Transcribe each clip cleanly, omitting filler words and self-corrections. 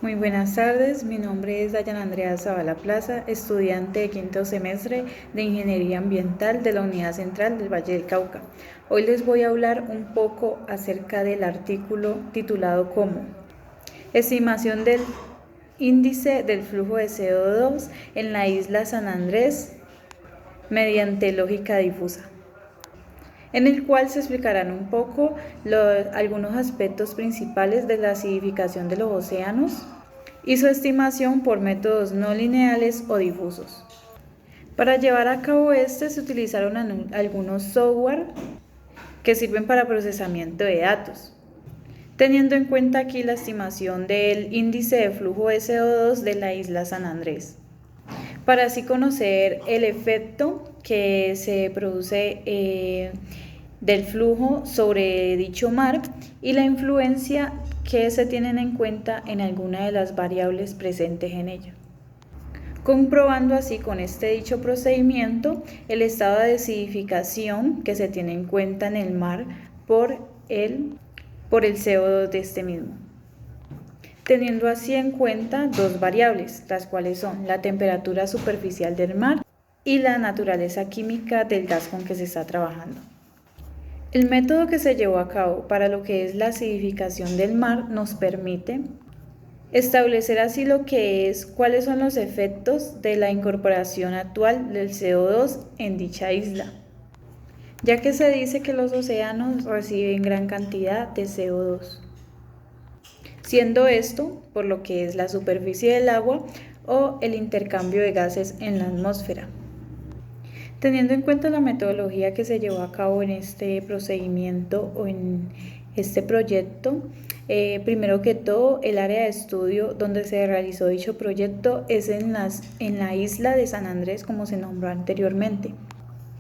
Muy buenas tardes, mi nombre es Dayana Andrea Zavala Plaza, estudiante de quinto semestre de Ingeniería Ambiental de la Unidad Central del Valle del Cauca. Hoy les voy a hablar un poco acerca del artículo titulado como Estimación del índice del flujo de CO2 en la isla San Andrés mediante lógica difusa, en el cual se explicarán un poco algunos aspectos principales de la acidificación de los océanos y su estimación por métodos no lineales o difusos. Para llevar a cabo se utilizaron algunos software que sirven para procesamiento de datos, teniendo en cuenta aquí la estimación del índice de flujo de CO2 de la isla San Andrés, para así conocer el efecto que se produce del flujo sobre dicho mar y la influencia que se tienen en cuenta en alguna de las variables presentes en ella, comprobando así con este dicho procedimiento el estado de acidificación que se tiene en cuenta en el mar por el CO2 de este mismo, teniendo así en cuenta dos variables, las cuales son la temperatura superficial del mar y la naturaleza química del gas con que se está trabajando. El método que se llevó a cabo para lo que es la acidificación del mar nos permite establecer así cuáles son los efectos de la incorporación actual del CO2 en dicha isla, ya que se dice que los océanos reciben gran cantidad de CO2, siendo esto por lo que es la superficie del agua o el intercambio de gases en la atmósfera. Teniendo en cuenta la metodología que se llevó a cabo en este procedimiento o en este proyecto, primero que todo, el área de estudio donde se realizó dicho proyecto es en la isla de San Andrés, como se nombró anteriormente,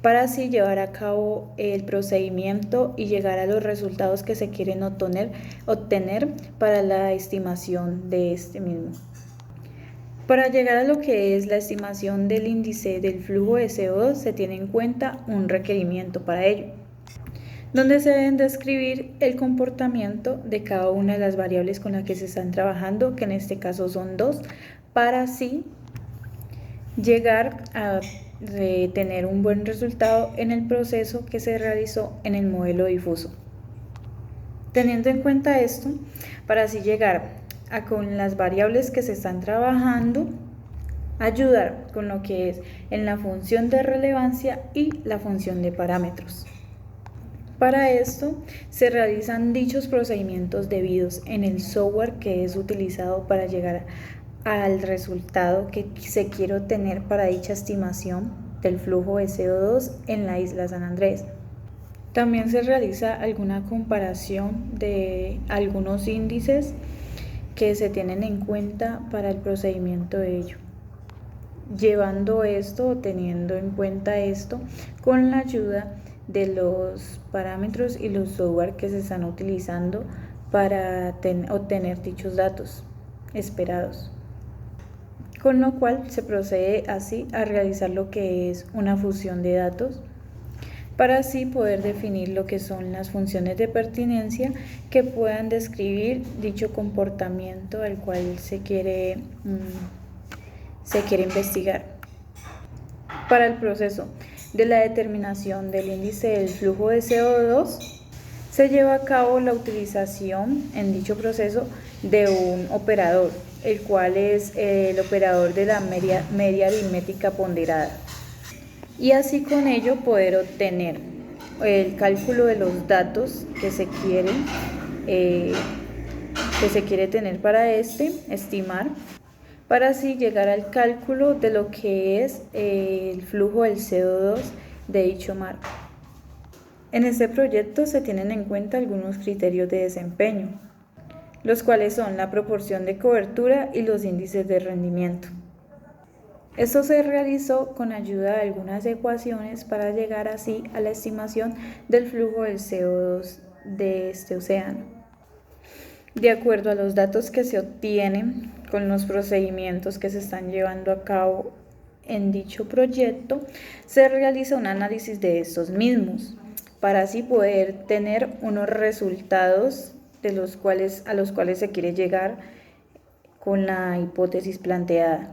para así llevar a cabo el procedimiento y llegar a los resultados que se quieren obtener para la estimación de este mismo. Para llegar a lo que es la estimación del índice del flujo de CO2 se tiene en cuenta un requerimiento para ello, donde se deben describir el comportamiento de cada una de las variables con las que se están trabajando, que en este caso son dos, para así llegar a tener un buen resultado en el proceso que se realizó en el modelo difuso. Teniendo en cuenta esto, para así llegar con las variables que se están trabajando, ayudar con lo que es en la función de relevancia y la función de parámetros. Para esto se realizan dichos procedimientos debidos en el software que es utilizado para llegar al resultado que se quiere obtener para dicha estimación del flujo de CO2 en la isla San Andrés. También se realiza alguna comparación de algunos índices que se tienen en cuenta para el procedimiento de ello, llevando esto, teniendo en cuenta esto, con la ayuda de los parámetros y los software que se están utilizando para obtener dichos datos esperados, con lo cual se procede así a realizar lo que es una fusión de datos, para así poder definir lo que son las funciones de pertinencia que puedan describir dicho comportamiento al cual se quiere investigar. Para el proceso de la determinación del índice del flujo de CO2 se lleva a cabo la utilización en dicho proceso de un operador, el cual es el operador de la media aritmética ponderada, y así con ello poder obtener el cálculo de los datos que se quiere tener para estimar, para así llegar al cálculo de lo que es el flujo del CO2 de dicho mar. En este proyecto se tienen en cuenta algunos criterios de desempeño, los cuales son la proporción de cobertura y los índices de rendimiento. Esto se realizó con ayuda de algunas ecuaciones para llegar así a la estimación del flujo del CO2 de este océano. De acuerdo a los datos que se obtienen con los procedimientos que se están llevando a cabo en dicho proyecto, se realiza un análisis de estos mismos para así poder tener unos resultados a los cuales se quiere llegar con la hipótesis planteada,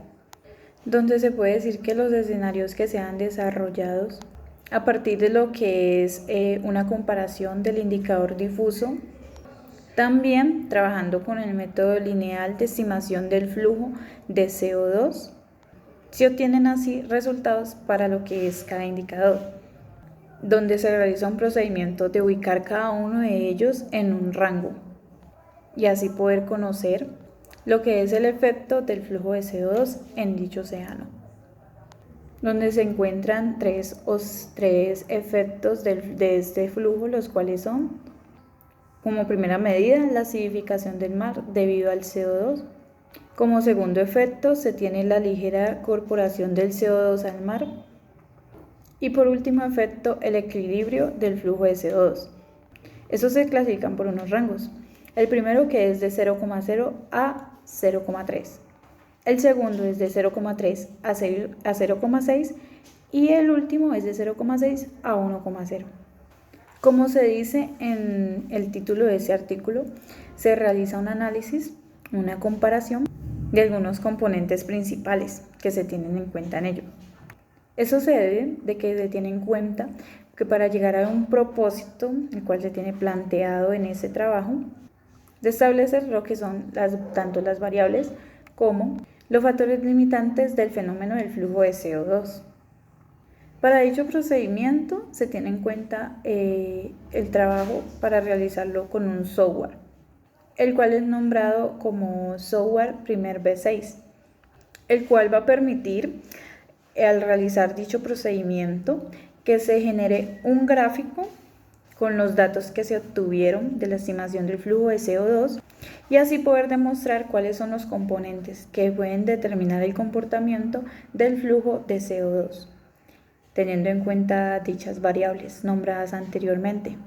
donde se puede decir que los escenarios que sean desarrollados a partir de lo que es una comparación del indicador difuso, también trabajando con el método lineal de estimación del flujo de CO2, se obtienen así resultados para lo que es cada indicador, donde se realiza un procedimiento de ubicar cada uno de ellos en un rango y así poder conocer lo que es el efecto del flujo de CO2 en dicho océano, donde se encuentran tres efectos de este flujo, los cuales son: como primera medida, la acidificación del mar debido al CO2. Como segundo efecto, se tiene la ligera corporación del CO2 al mar. Y por último efecto, el equilibrio del flujo de CO2. Estos se clasifican por unos rangos. El primero, que es de 0,0 a 0,3. El segundo es de 0,3 a 0,6 y el último es de 0,6 a 1,0. Como se dice en el título de ese artículo, se realiza un análisis, una comparación de algunos componentes principales que se tienen en cuenta en ello. Eso se debe de que se tiene en cuenta que para llegar a un propósito, el cual se tiene planteado en ese trabajo, de establecer lo que son tanto las variables como los factores limitantes del fenómeno del flujo de CO2. Para dicho procedimiento se tiene en cuenta el trabajo para realizarlo con un software, el cual es nombrado como software Primer V6, el cual va a permitir al realizar dicho procedimiento que se genere un gráfico con los datos que se obtuvieron de la estimación del flujo de CO2 y así poder demostrar cuáles son los componentes que pueden determinar el comportamiento del flujo de CO2, teniendo en cuenta dichas variables nombradas anteriormente.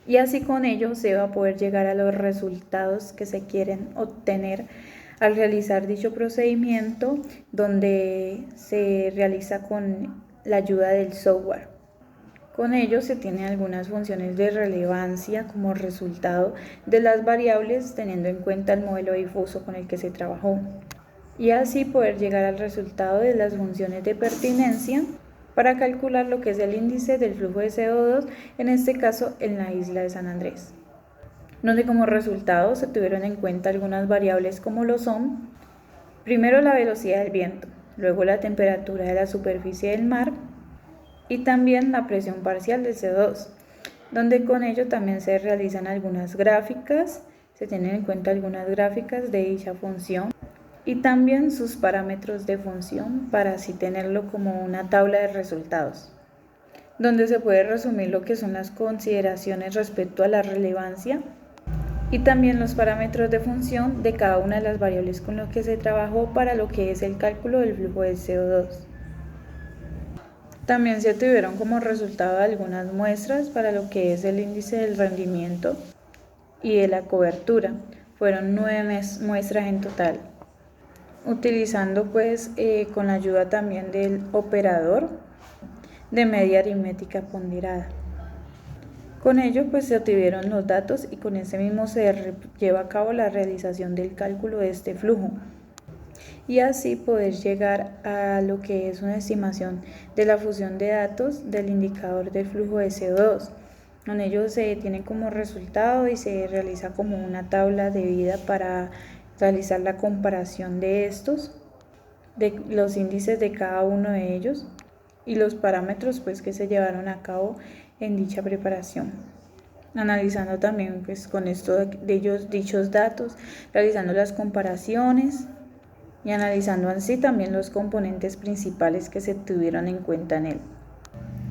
Y así con ello se va a poder llegar a los resultados que se quieren obtener al realizar dicho procedimiento, donde se realiza con la ayuda del software. Con ello se tienen algunas funciones de relevancia como resultado de las variables, teniendo en cuenta el modelo difuso con el que se trabajó, y así poder llegar al resultado de las funciones de pertinencia para calcular lo que es el índice del flujo de CO2, en este caso en la isla de San Andrés, donde como resultado se tuvieron en cuenta algunas variables como lo son: primero la velocidad del viento, luego la temperatura de la superficie del mar y también la presión parcial del CO2, donde con ello también se realizan algunas gráficas, se tienen en cuenta algunas gráficas de dicha función y también sus parámetros de función para así tenerlo como una tabla de resultados, donde se puede resumir lo que son las consideraciones respecto a la relevancia y también los parámetros de función de cada una de las variables con las que se trabajó para lo que es el cálculo del flujo de CO2. También se tuvieron como resultado algunas muestras para lo que es el índice del rendimiento y de la cobertura. Fueron 9 muestras en total, utilizando pues con la ayuda también del operador de media aritmética ponderada. Con ello pues se obtuvieron los datos y con ese mismo se lleva a cabo la realización del cálculo de este flujo y así poder llegar a lo que es una estimación de la fusión de datos del indicador del flujo de CO2. Con ello se tiene como resultado y se realiza como una tabla de vida para realizar la comparación de estos, de los índices de cada uno de ellos y los parámetros pues que se llevaron a cabo en dicha preparación, analizando también pues con esto de ellos dichos datos, realizando las comparaciones y analizando así también los componentes principales que se tuvieron en cuenta en él,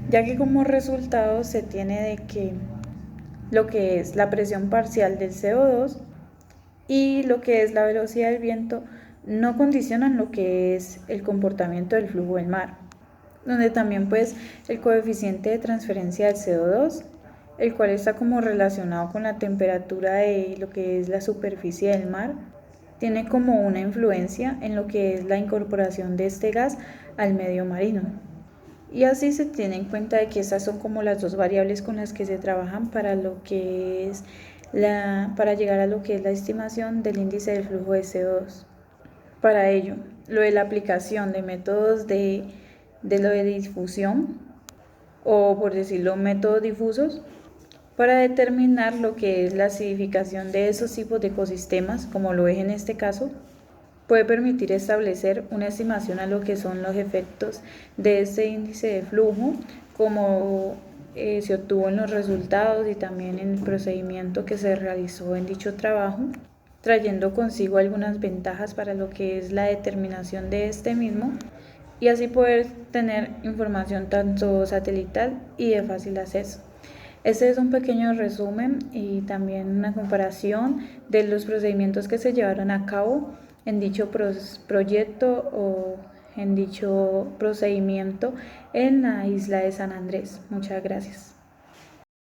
ya que como resultado se tiene de que lo que es la presión parcial del CO2 y lo que es la velocidad del viento no condicionan lo que es el comportamiento del flujo del mar, donde también pues el coeficiente de transferencia del CO2, el cual está como relacionado con la temperatura de lo que es la superficie del mar, tiene como una influencia en lo que es la incorporación de este gas al medio marino. Y así se tiene en cuenta de que estas son como las dos variables con las que se trabajan para lo que es para llegar a lo que es la estimación del índice del flujo de CO2. Para ello, lo de la aplicación de métodos de lo de difusión, o por decirlo, métodos difusos, para determinar lo que es la acidificación de esos tipos de ecosistemas, como lo es en este caso, puede permitir establecer una estimación a lo que son los efectos de este índice de flujo, como se obtuvo en los resultados y también en el procedimiento que se realizó en dicho trabajo, trayendo consigo algunas ventajas para lo que es la determinación de este mismo, y así poder tener información tanto satelital y de fácil acceso. Este es un pequeño resumen y también una comparación de los procedimientos que se llevaron a cabo en dicho proyecto o en dicho procedimiento en la isla de San Andrés. Muchas gracias.